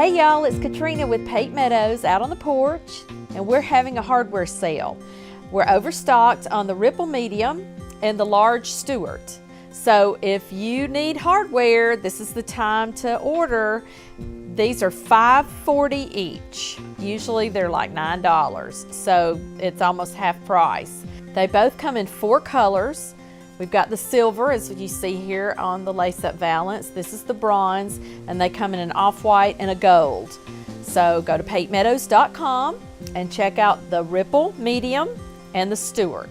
Hey y'all, it's Katrina with Pate-Meadows out on the porch, and we're having a hardware sale. We're overstocked on the Ripple Medium and the large Stewart. So if you need hardware, this is the time to order. These are $5.40 each. Usually they're like $9, so it's almost half price. They both come in 4 colors. We've got the silver, as you see here on the lace-up valance. This is the bronze, and they come in an off-white and a gold. So go to Pate-Meadows.com and check out the Ripple Medium and the Stewart.